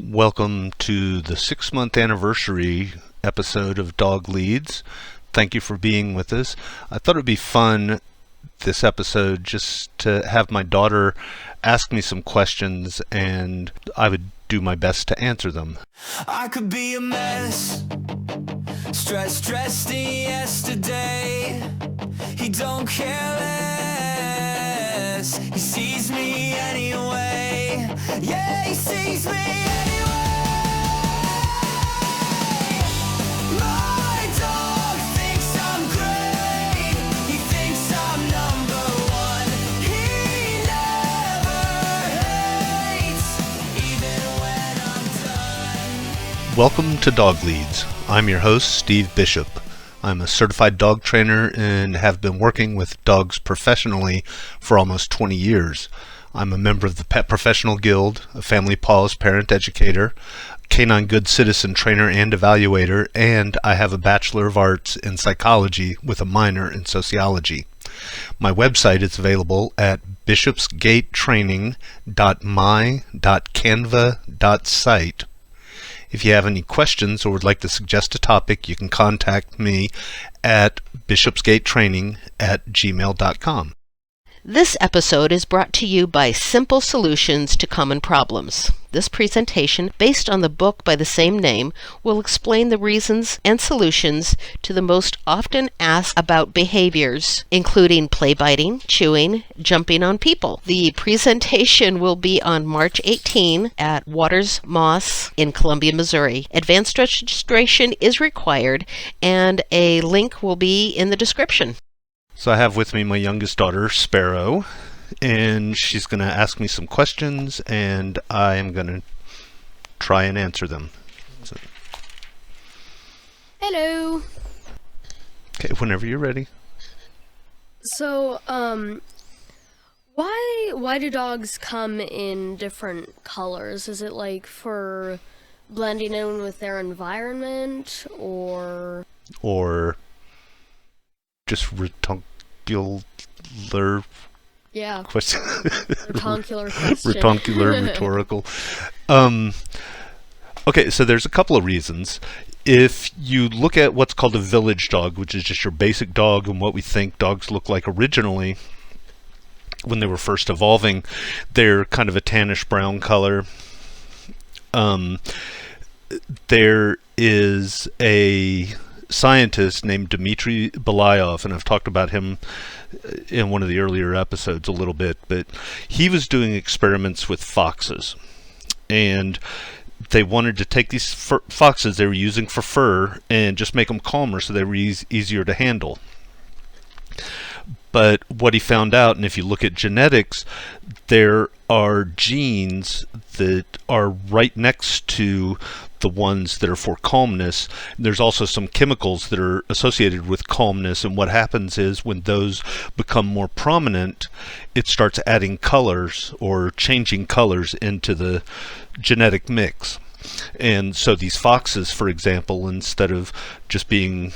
Welcome to the 6-month anniversary episode of Dog Leads. Thank you for being with us. I thought it would be fun this episode just to have my daughter ask me some questions and I would do my best to answer them. I could be a mess, stressed in yesterday. He don't care less, he sees me anyway. Yeah, he sees me anyway. My dog thinks I'm great, he thinks I'm number one. He never hates, even when I'm done. Welcome to Dog Leads. I'm your host, Steve Bishop. I'm a certified dog trainer and have been working with dogs professionally for almost 20 years. I'm a member of the Pet Professional Guild, a Family Paws parent educator, canine good citizen trainer and evaluator, and I have a Bachelor of Arts in Psychology with a minor in Sociology. My website is available at bishopsgatetraining.my.canva.site. If you have any questions or would like to suggest a topic, you can contact me at bishopsgatetraining@gmail.com. This episode is brought to you by Simple Solutions to Common Problems. This presentation, based on the book by the same name, will explain the reasons and solutions to the most often asked about behaviors, including play biting, chewing, jumping on people. The presentation will be on March 18 at Waters Moss in Columbia, Missouri. Advanced registration is required, and a link will be in the description. So I have with me my youngest daughter, Sparrow, and she's going to ask me some questions, and I am going to try and answer them. So, Hello. okay, whenever you're ready. So, why do dogs come in different colors? Is it like for blending in with their environment, or Just retoncular yeah, question. retoncular question? Retoncular, rhetorical. Okay, so there's a couple of reasons. If you look at what's called a village dog, which is just your basic dog and what we think dogs look like originally when they were first evolving, they're kind of a tannish brown color. There is a scientist named Dmitry Belayov, and I've talked about him in one of the earlier episodes a little bit, but he was doing experiments with foxes, and they wanted to take these foxes they were using for fur and just make them calmer so they were easier to handle. But what he found out, and if you look at genetics, there are genes that are right next to the ones that are for calmness. There's also some chemicals that are associated with calmness, and what happens is when those become more prominent, it starts adding colors or changing colors into the genetic mix. And so these foxes, for example, instead of just being,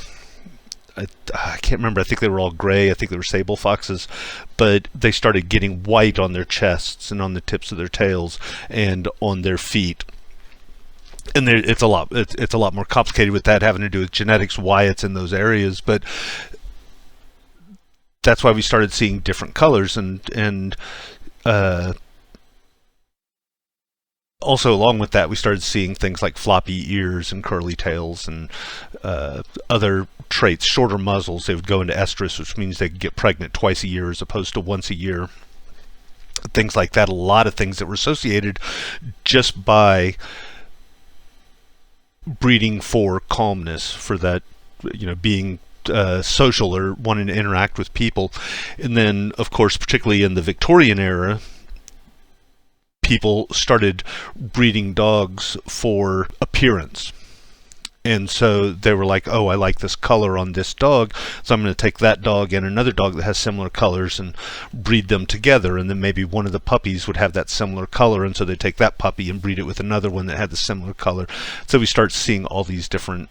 I can't remember, I think they were all gray, I think they were sable foxes, but they started getting white on their chests and on the tips of their tails and on their feet. And it's a lot more complicated with that, having to do with genetics, why it's in those areas, but that's why we started seeing different colors, and also along with that we started seeing things like floppy ears and curly tails and other traits, shorter muzzles. They would go into estrus, which means they could get pregnant twice a year as opposed to once a year. Things like that, a lot of things that were associated just by breeding for calmness, for that, being social or wanting to interact with people. And then, of course, particularly in the Victorian era, people started breeding dogs for appearance. And so they were like, oh, I like this color on this dog, so I'm going to take that dog and another dog that has similar colors and breed them together. And then maybe one of the puppies would have that similar color, and so they take that puppy and breed it with another one that had the similar color. So we start seeing all these different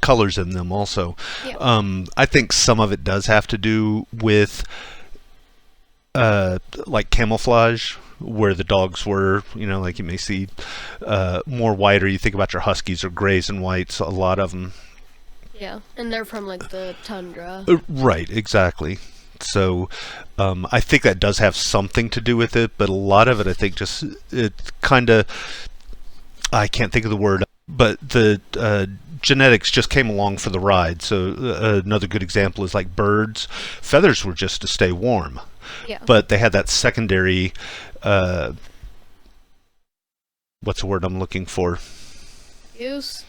colors in them also. Yeah. I think some of it does have to do with like camouflage. where the dogs were. Like you may see more white, or you think about your huskies or grays and whites, a lot of them. Yeah, and they're from like the tundra. Right, exactly. So I think that does have something to do with it, but a lot of it, I think, just it kind of, I can't think of the word, but the genetics just came along for the ride. So another good example is like birds. Feathers were just to stay warm, Yeah. but they had that secondary, what's the word I'm looking for? Use.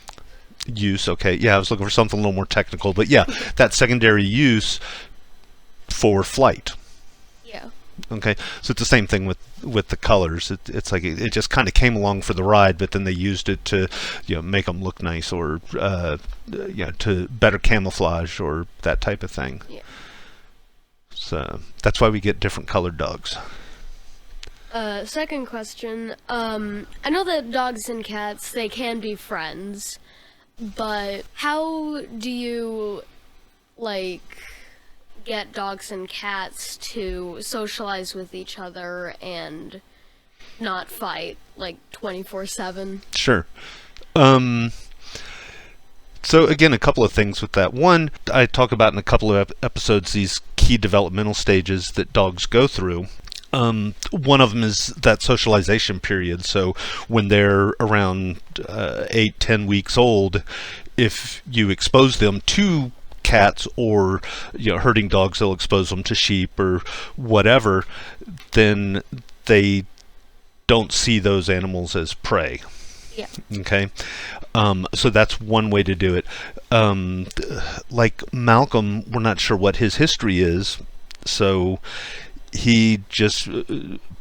Okay, yeah, I was looking for something a little more technical, but yeah, that secondary use for flight. Yeah. Okay, so it's the same thing with the colors. It's like it just kind of came along for the ride, but then they used it to make them look nice, or to better camouflage, or that type of thing. Yeah. So that's why we get different colored dogs. Second question. I know that dogs and cats, they can be friends, but how do you, get dogs and cats to socialize with each other and not fight, 24/7? Sure. So again, a couple of things with that. One, I talk about in a couple of episodes these key developmental stages that dogs go through. One of them is that socialization period. So when they're around 8-10 weeks old, if you expose them to cats or herding dogs, they'll expose them to sheep or whatever, then they don't see those animals as prey. Yeah. Okay. So that's one way to do it. Like Malcolm, we're not sure what his history is, so he just,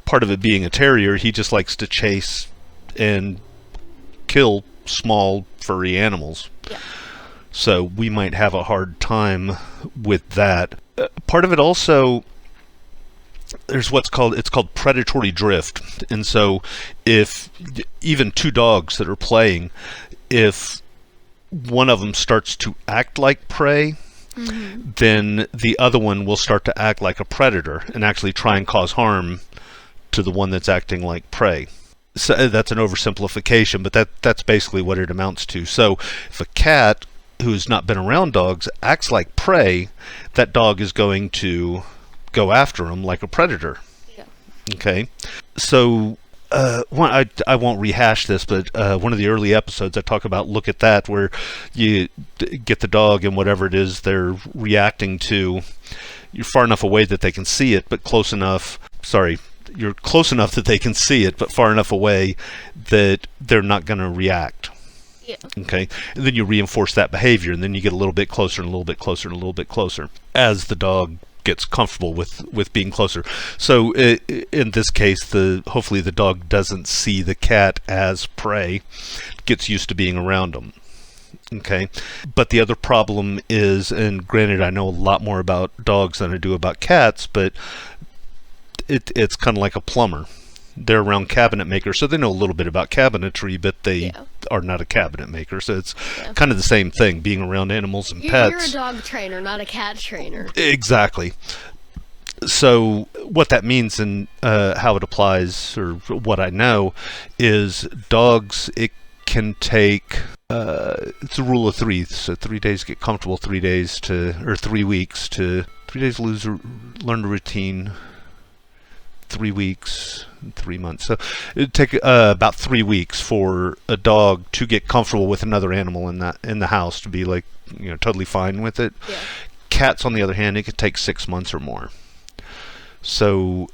part of it being a terrier, he just likes to chase and kill small furry animals. Yeah. So we might have a hard time with that. Part of it also, there's it's called predatory drift. And so if even two dogs that are playing, if one of them starts to act like prey, then the other one will start to act like a predator and actually try and cause harm to the one that's acting like prey. So that's an oversimplification, but that's basically what it amounts to. So if a cat who's not been around dogs acts like prey, that dog is going to go after him like a predator. Yeah. Okay. So I won't rehash this, but one of the early episodes I talk about Look at That, where you get the dog and whatever it is they're reacting to, you're far enough away that they can see it, but you're close enough that they can see it, but far enough away that they're not going to react. Yeah. Okay, and then you reinforce that behavior, and then you get a little bit closer and a little bit closer and a little bit closer as the dog gets comfortable with being closer. So in this case, hopefully the dog doesn't see the cat as prey, gets used to being around them. Okay, but the other problem is, and granted I know a lot more about dogs than I do about cats, but it's kind of like a plumber. They're around cabinet makers, so they know a little bit about cabinetry, but they are not a cabinet maker. So it's kind of the same thing, being around animals and pets. You're a dog trainer, not a cat trainer. Exactly. So what that means and how it applies, or what I know, is dogs, it can take, it's a rule of three. So 3 days to get comfortable, 3 days or 3 weeks to, 3 days learn the routine, 3 weeks, 3 months. So it'd take about 3 weeks for a dog to get comfortable with another animal in the house, to be totally fine with it. Yeah. Cats, on the other hand, it could take 6 months or more. So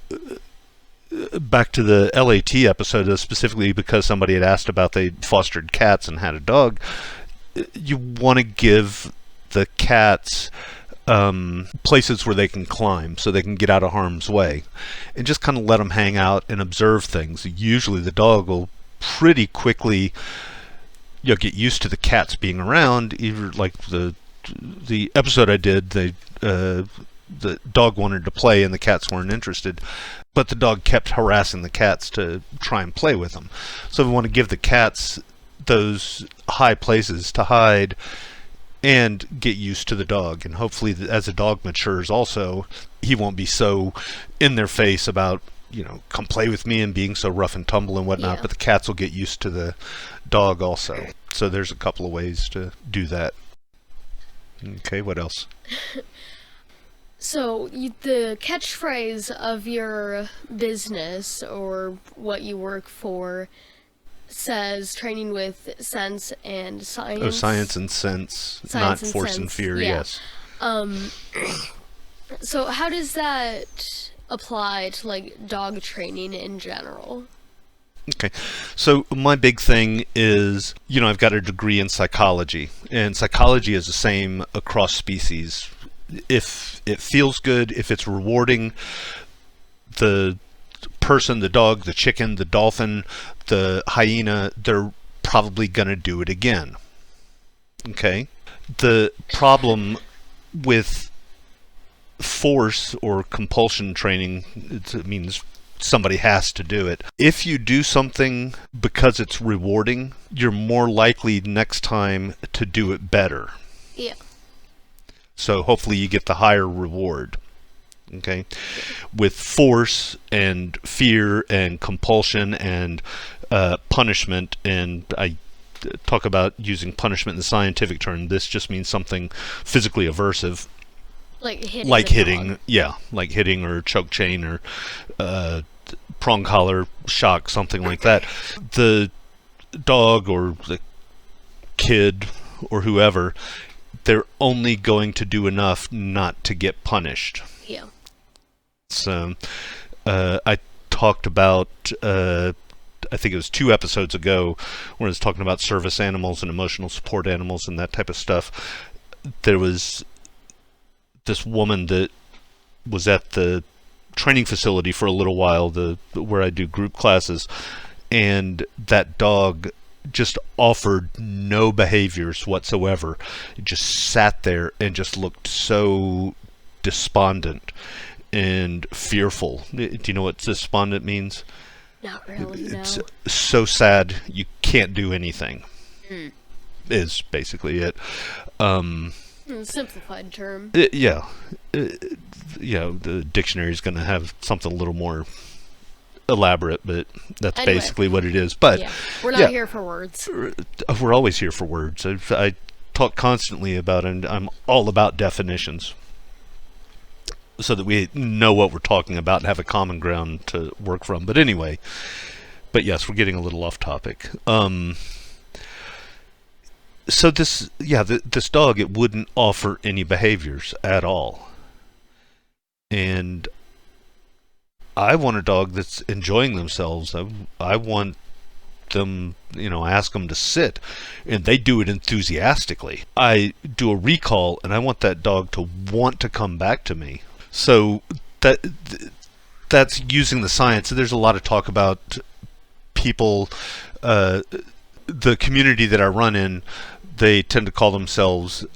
back to the LAT episode, specifically because somebody had asked about they fostered cats and had a dog, you want to give the cats places where they can climb so they can get out of harm's way, and just kind of let them hang out and observe things. Usually the dog will pretty quickly get used to the cats being around. Either like the episode I did, the dog wanted to play and the cats weren't interested, but the dog kept harassing the cats to try and play with them. So we want to give the cats those high places to hide and get used to the dog, and hopefully as the dog matures also, he won't be so in their face about come play with me and being so rough and tumble and whatnot, Yeah. but the cats will get used to the dog also. So there's a couple of ways to do that. Okay, what else? So, the catchphrase of your business or what you work for says training with sense and science. Oh, science and sense, Science not and force and sense, fear, yeah. yes. So, how does that apply to, like, dog training in general? Okay, so my big thing is, I've got a degree in psychology, and psychology is the same across species. If it feels good, if it's rewarding, the person, the dog, the chicken, the dolphin, the hyena, they're probably going to do it again. Okay? The problem with force or compulsion training, it means somebody has to do it. If you do something because it's rewarding, you're more likely next time to do it better. Yeah. So hopefully you get the higher reward. Okay? With force and fear and compulsion and punishment, and I talk about using punishment in the scientific term, this just means something physically aversive. Like hitting. Like the hitting, dog. yeah, like hitting or choke chain or prong collar shock, something like that. The dog or the kid or whoever, they're only going to do enough not to get punished. Yeah. So I talked about, I think it was 2 episodes ago, where I was talking about service animals and emotional support animals and that type of stuff. There was this woman that was at the training facility for a little while, where I do group classes, and that dog just offered no behaviors whatsoever. It just sat there and just looked so despondent and fearful. Do you know what despondent means? Not really, no. It's so sad you can't do anything. Is basically it. Simplified term. Yeah. The dictionary is going to have something a little more elaborate, but that's Anyway. basically what it is. But Yeah. We're not here for words. we're always here for words. I talk constantly about, and I'm all about definitions, so that we know what we're talking about and have a common ground to work from. But anyway, yes, we're getting a little off topic. So this dog, it wouldn't offer any behaviors at all. And I want a dog that's enjoying themselves. I want them, ask them to sit, and they do it enthusiastically. I do a recall, and I want that dog to want to come back to me. So that's using the science. There's a lot of talk about people, the community that I run in, they tend to call themselves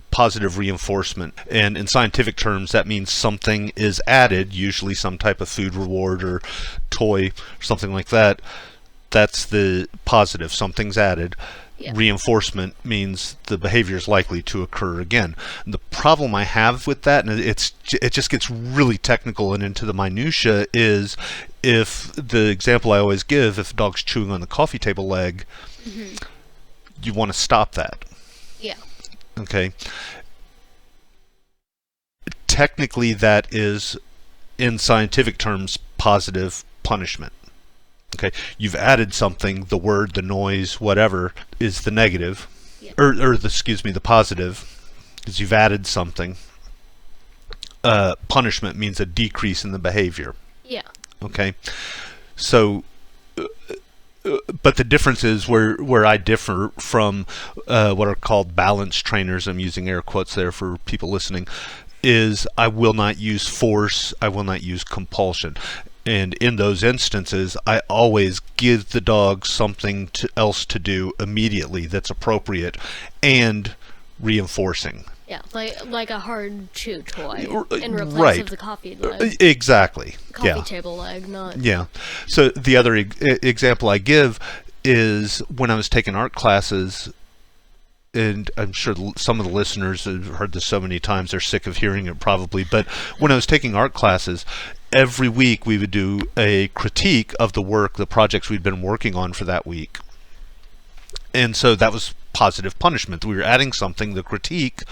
positive reinforcement. And in scientific terms, that means something is added, usually some type of food reward or toy or something like that. That's the positive. Something's added. Yeah. Reinforcement means the behavior is likely to occur again. And the problem I have with that, and it just gets really technical and into the minutia, is if the example I always give, if a dog's chewing on the coffee table leg, you want to stop that. Yeah. Okay. Technically, that is, in scientific terms, positive punishment. Okay, you've added something. The word, the noise, whatever is the negative, Yep. the positive, because you've added something. Punishment means a decrease in the behavior. Yeah. Okay, so. But the difference is where I differ from what are called balance trainers, I'm using air quotes there for people listening, is I will not use force, I will not use compulsion. And in those instances, I always give the dog something else to do immediately that's appropriate and reinforcing. Yeah, like a hard chew toy in replace Right. of the coffee leg. Exactly. Coffee table leg, not... Yeah. So the other example I give is when I was taking art classes, and I'm sure some of the listeners have heard this so many times, they're sick of hearing it probably, but when I was taking art classes, every week we would do a critique of the projects we'd been working on for that week. And so that was positive punishment. We were adding something, the critique,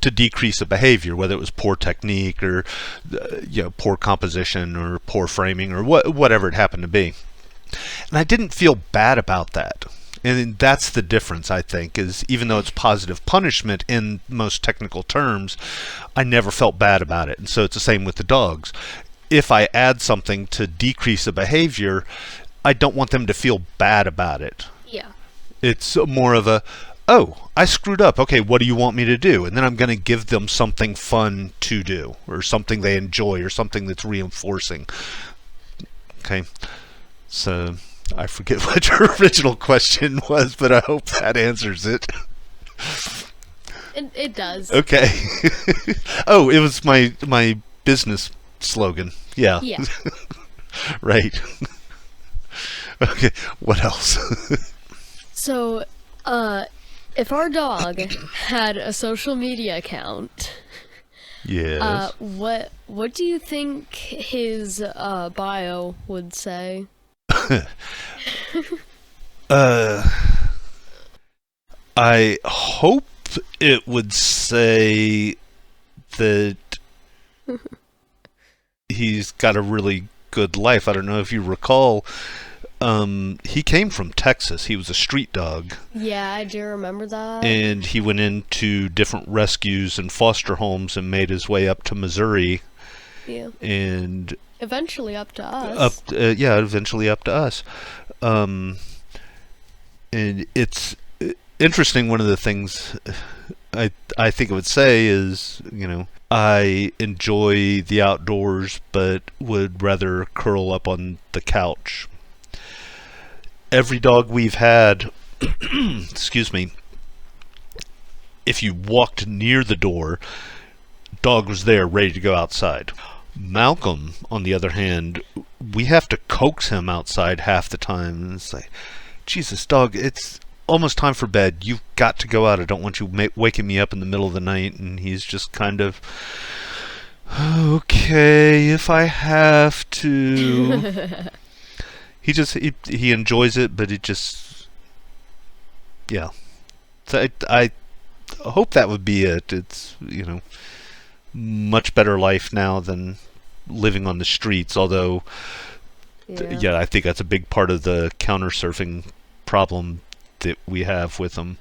to decrease a behavior, whether it was poor technique or poor composition or poor framing or whatever it happened to be. And I didn't feel bad about that. And that's the difference, I think, is even though it's positive punishment in most technical terms, I never felt bad about it. And so it's the same with the dogs. If I add something to decrease a behavior, I don't want them to feel bad about it. Yeah. It's more of a, oh, I screwed up. Okay, what do you want me to do? And then I'm going to give them something fun to do, or something they enjoy, or something that's reinforcing. Okay, so I forget what your original question was, but I hope that answers it. It does. Okay. Oh, it was my business slogan. Yeah. Yeah. Right. Okay, what else? So, if our dog had a social media account, Yes. what do you think his bio would say? I hope it would say that he's got a really good life. I don't know if you recall, he came from Texas. He was a street dog. Yeah, I do remember that. And he went into different rescues and foster homes and made his way up to Missouri. Yeah. And Eventually up to us. eventually up to us. And it's interesting. One of the things I think it would say is, I enjoy the outdoors, but would rather curl up on the couch. Every dog we've had, excuse me, if you walked near the door, dog was there ready to go outside. Malcolm, on the other hand, we have to coax him outside half the time. And it's like, Jesus, dog, it's almost time for bed. You've got to go out. I don't want you waking me up in the middle of the night. And he's just kind of, okay, if I have to. He enjoys it, but it just, yeah. So I hope that would be it. It's, much better life now than living on the streets, although I think that's a big part of the counter surfing problem that we have with him.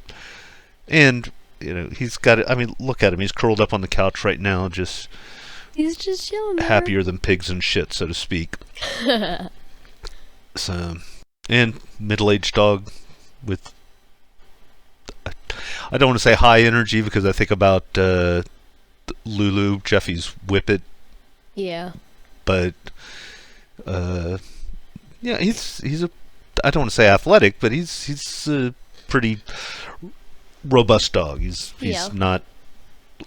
And he's got it. I mean, look at him, he's curled up on the couch right now, He's just chilling there. happier than pigs and shit, so to speak. So, and middle-aged dog with, I don't want to say high energy, because I think about Lulu, Jeffy's Whippet. Yeah. But he's a, I don't want to say athletic, but he's a pretty robust dog. He's not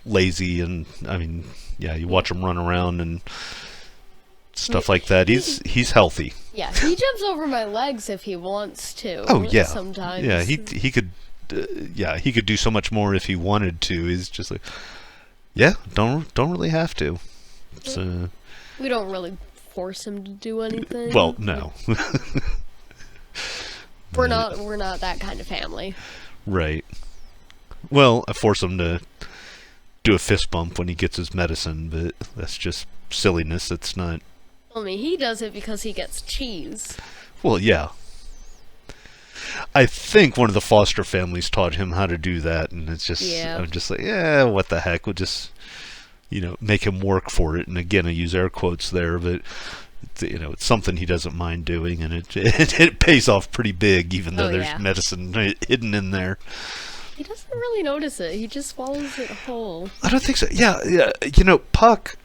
lazy, and I mean, you watch him run around and stuff like that. He's healthy. Yeah, he jumps over my legs if he wants to. Oh yeah. Sometimes. Yeah, he could. He could do so much more if he wanted to. He's just like, don't really have to. So we don't really force him to do anything. Well, no. We're not that kind of family. Right. Well, I force him to do a fist bump when he gets his medicine, but that's just silliness. It's not. I mean, he does it because he gets cheese. Well, yeah. I think one of the foster families taught him how to do that, and it's just, I'm just like, what the heck? We'll just, make him work for it. And again, I use air quotes there, but it's something he doesn't mind doing, and it pays off pretty big, even though there's medicine hidden in there. He doesn't really notice it. He just swallows it whole. I don't think so. Yeah. Puck,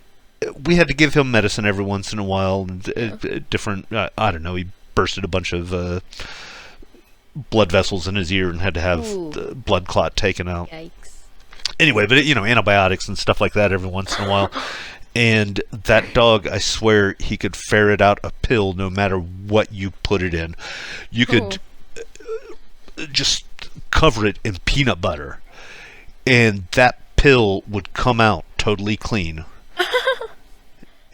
we had to give him medicine every once in a while. Different, I don't know, he bursted a bunch of blood vessels in his ear and had to have the blood clot taken out. Yikes. Anyway, but antibiotics and stuff like that every once in a while. And that dog, I swear, he could ferret out a pill no matter what you put it in. You could just cover it in peanut butter, and that pill would come out totally clean.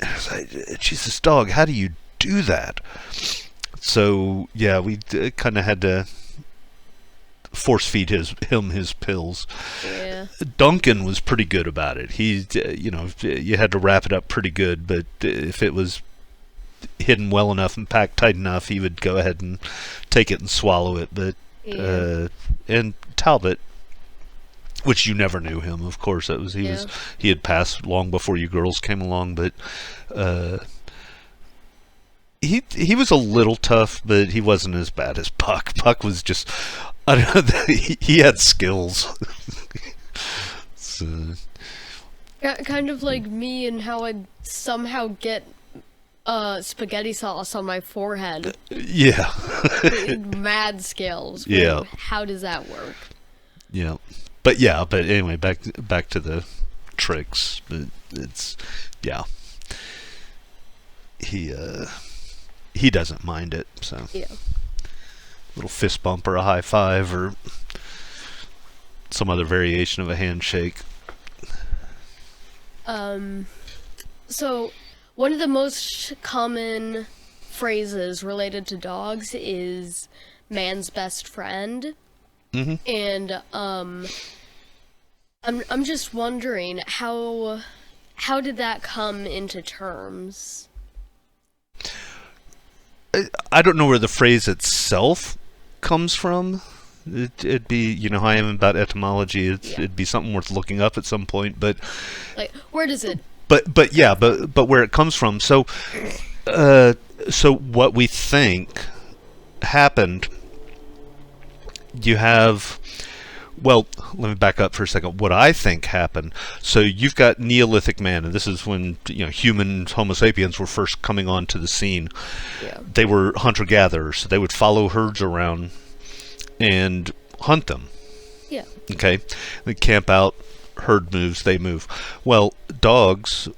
And I was like, Jesus, dog, how do you do that? So yeah, we kind of had to force feed him his pills. Yeah. Duncan was pretty good about it. He, you had to wrap it up pretty good, but if it was hidden well enough and packed tight enough, he would go ahead and take it and swallow it. But and Talbot, which you never knew him, of course, he had passed long before you girls came along, but he was a little tough, but he wasn't as bad as Puck. Puck was just, I don't know, he had skills. So, Kind of like me and how I'd somehow get spaghetti sauce on my forehead. yeah. Mad skills. Yeah. How does that work? Yeah. But anyway, back to the tricks. It's, yeah. He doesn't mind it, so. Yeah. Little fist bump or a high five or some other variation of a handshake. So one of the most common phrases related to dogs is man's best friend. Mm-hmm. And I'm just wondering how did that come into terms? I don't know where the phrase itself comes from. It'd be, how I am about etymology. It'd be something worth looking up at some point. But Like, where does it? But where it comes from. So what we think happened. You have. Well, let me back up for a second. What I think happened. So you've got Neolithic man, and this is when humans, Homo sapiens, were first coming onto the scene. Yeah. They were hunter-gatherers, so they would follow herds around and hunt them. Yeah. Okay, they camp out. Herd moves, they move. Well, dogs,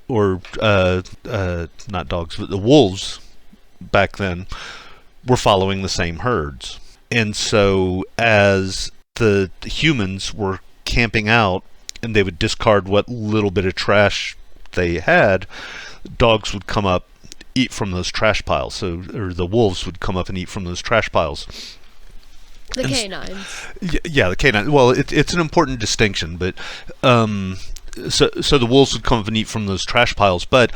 or not dogs, but the wolves back then were following the same herds, and so as the humans were camping out and they would discard what little bit of trash they had, dogs would come up, eat from those trash piles. Or the wolves would come up and eat from those trash piles. The canines. Yeah, the canine. Well, it's an important distinction, but so the wolves would come up and eat from those trash piles. But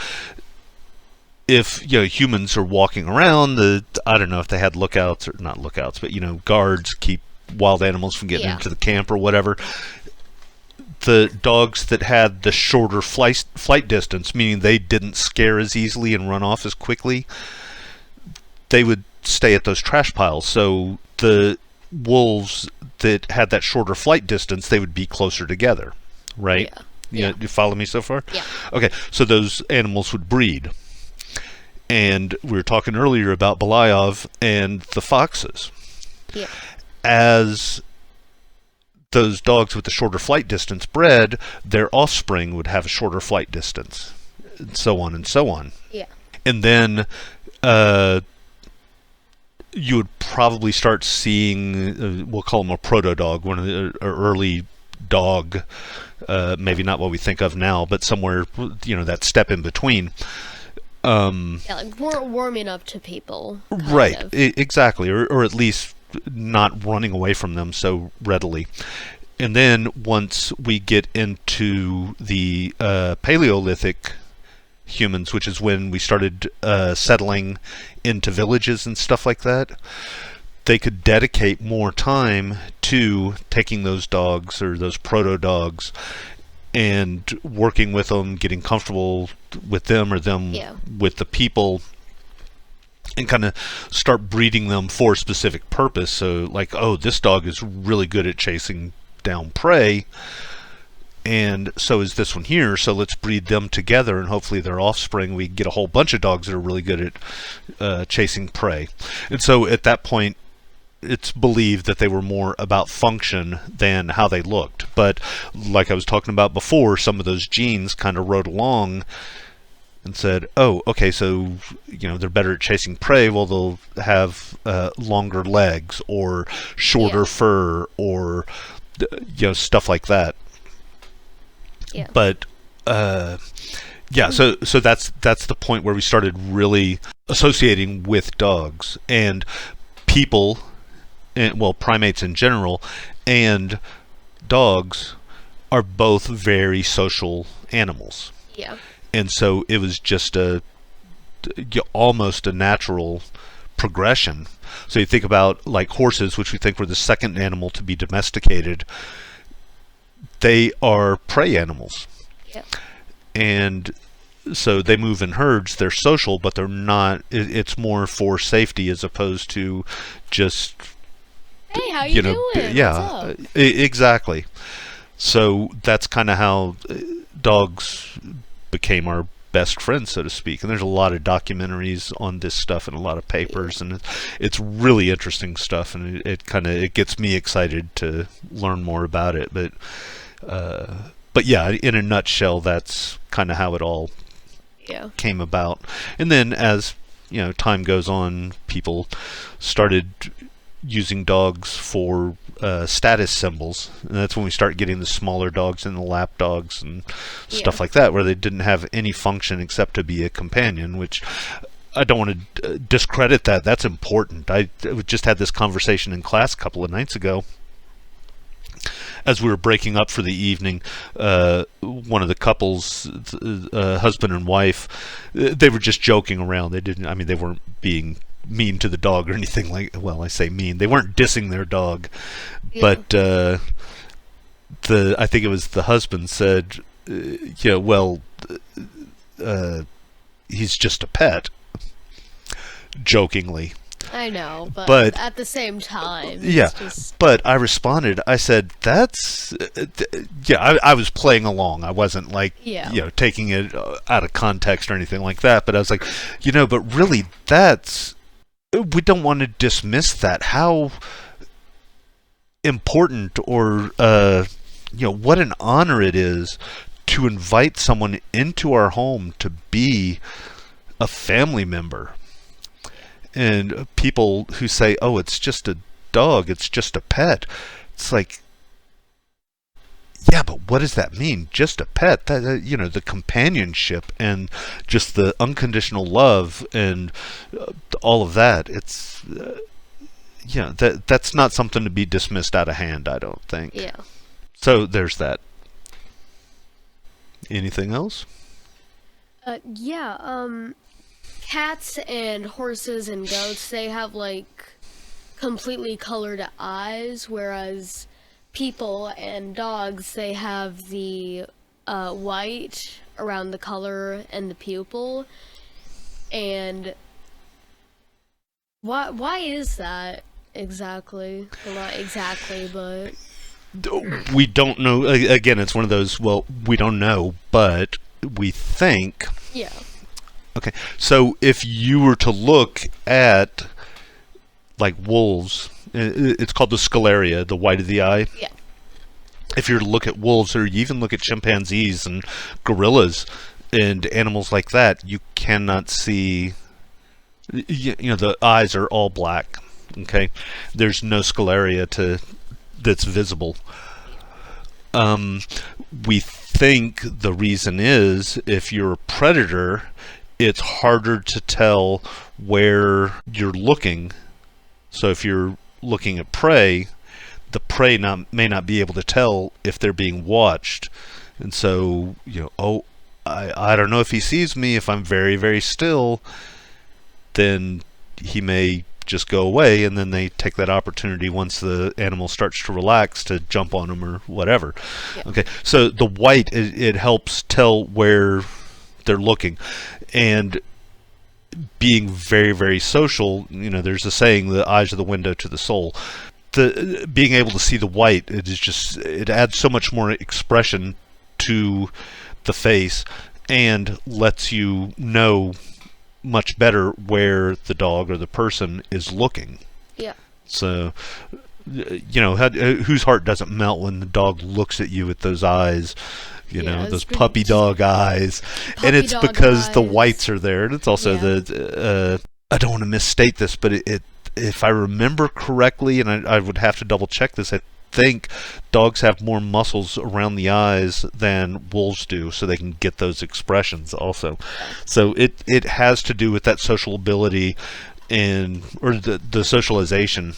if humans are walking around, I don't know if they had lookouts or not lookouts, but guards keep wild animals from getting into the camp or whatever. The dogs that had the shorter flight distance, meaning they didn't scare as easily and run off as quickly, they would stay at those trash piles. So the wolves that had that shorter flight distance, they would be closer together, right? Yeah. You follow me so far? Yeah. Okay, so those animals would breed. And we were talking earlier about Beliov and the foxes. Yeah. As those dogs with the shorter flight distance bred, their offspring would have a shorter flight distance, and so on and so on. Yeah. And then you would probably start seeing, we'll call them a proto-dog, one of the early dog, maybe not what we think of now, but somewhere, that step in between. Like warming up to people. Right, Of. Exactly, or at least not running away from them so readily. And then once we get into the Paleolithic humans, which is when we started settling into villages and stuff like that, they could dedicate more time to taking those dogs or those proto-dogs and working with them, getting comfortable with them or them with the people, and kind of start breeding them for a specific purpose. So like, oh, this dog is really good at chasing down prey, and so is this one here, so let's breed them together, and hopefully their offspring, we get a whole bunch of dogs that are really good at chasing prey. And so at that point, it's believed that they were more about function than how they looked. But like I was talking about before, some of those genes kind of rode along and said, "Oh, okay, so they're better at chasing prey. Well, they'll have longer legs or shorter Yeah. fur or stuff like that." Yeah. But yeah, so that's the point where we started really associating with dogs and people, and well, primates in general, and dogs are both very social animals. Yeah. And so it was just almost a natural progression. So you think about like horses, which we think were the second animal to be domesticated. They are prey animals. Yeah. And so they move in herds. They're social, but they're not. It's more for safety as opposed to just Hey, how you doing? yeah, What's up? exactly. So that's kind of how dogs became our best friends, so to speak. And there's a lot of documentaries on this stuff and a lot of papers, and it's really interesting stuff. And it gets me excited to learn more about it. But yeah, in a nutshell, that's kind of how it all Yeah. came about. And then as time goes on, people started using dogs for status symbols, and that's when we start getting the smaller dogs and the lap dogs and stuff Yeah. like that, where they didn't have any function except to be a companion, which I don't want to discredit that. That's important. I just had this conversation in class a couple of nights ago as we were breaking up for the evening. One of the couples, husband and wife, they were just joking around. They weren't being mean to the dog or anything well, I say mean. They weren't dissing their dog. Yeah. But I think it was the husband said, well, he's just a pet, jokingly. I know, But- at the same time, Yeah, it's just, but I responded. I said, "That's yeah." I was playing along. I wasn't like Yeah. taking it out of context or anything like that. But I was like, but really, we don't want to dismiss that. How important or what an honor it is to invite someone into our home to be a family member. And people who say, "Oh, it's just a dog, it's just a pet," it's like, yeah, but what does that mean? Just a pet? The companionship and just the unconditional love and all of that. It's that's not something to be dismissed out of hand, I don't think. yeah. So there's that. Anything else? Yeah, cats and horses and goats, they have like completely colored eyes, whereas people and dogs, they have the white around the color and the pupil. And why is that exactly? Well, not exactly, but We don't know. Again, it's one of those, well, we don't know, but we think. yeah. Okay, so if you were to look at like wolves, it's called the scleria, the white of the eye. Yeah. If you were to look at wolves, or you even look at chimpanzees and gorillas and animals like that, you cannot see. The eyes are all black. Okay, there's no scleria that's visible. We think the reason is if you're a predator, it's harder to tell where you're looking. So if you're looking at prey, the prey may not be able to tell if they're being watched. And so, I don't know if he sees me. If I'm very, very still, then he may just go away, and then they take that opportunity once the animal starts to relax to jump on them or whatever. Yeah. Okay, so the white, it helps tell where they're looking. And being very, very social, there's a saying, the eyes are the window to the soul. Being able to see the white, it adds so much more expression to the face and lets you know much better where the dog or the person is looking. Yeah. So, whose heart doesn't melt when the dog looks at you with those eyes, You Yeah, know, it's those been puppy just dog eyes. And puppy it's dog because the eyes. whites are there. And it's also Yeah. I don't want to misstate this, but if I remember correctly, and I would have to double check this, I think dogs have more muscles around the eyes than wolves do, so they can get those expressions also. So it has to do with that social ability or the socialization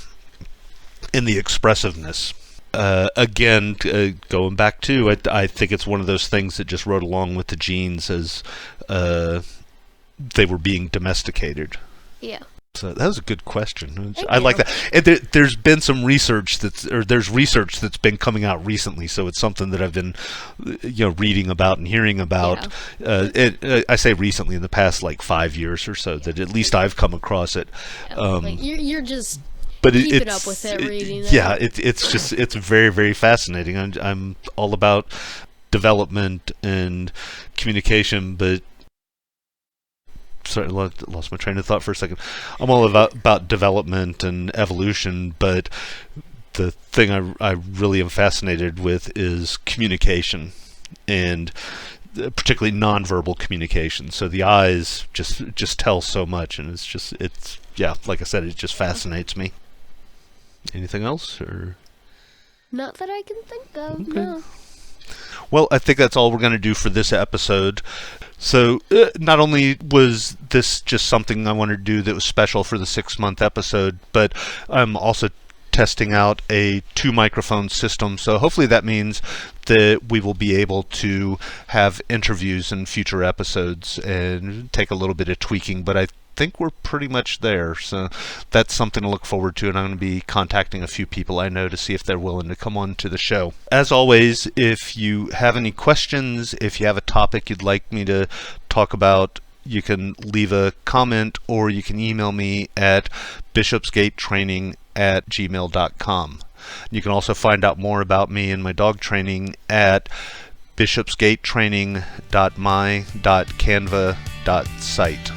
and the expressiveness. Again, going back to it, I think it's one of those things that just rode along with the genes as they were being domesticated. Yeah. So that was a good question. Thank I like you. that. And there's been some research there's research that's been coming out recently. So it's something that I've been, reading about and hearing about. I say recently, in the past like 5 years or so, that at least I've come across it. Like you're just But keeping it's up with it, reading it. yeah, it's very, very fascinating. I'm all about development and communication, but sorry, I lost my train of thought for a second. I'm all about development and evolution, but the thing I really am fascinated with is communication, and particularly nonverbal communication. So the eyes just tell so much, and it's like I said, it just fascinates me. Anything else, or? Not that I can think of. Okay. No. Well, I think that's all we're going to do for this episode. So not only was this just something I wanted to do that was special for the 6-month episode, but I'm also testing out a 2-microphone system. So hopefully that means that we will be able to have interviews in future episodes and take a little bit of tweaking. But I think we're pretty much there. So that's something to look forward to, and I'm going to be contacting a few people I know to see if they're willing to come on to the show. As always, if you have any questions, if you have a topic you'd like me to talk about, you can leave a comment or you can email me at bishopsgatetraining@gmail.com. You can also find out more about me and my dog training at bishopsgatetraining.my.canva.site.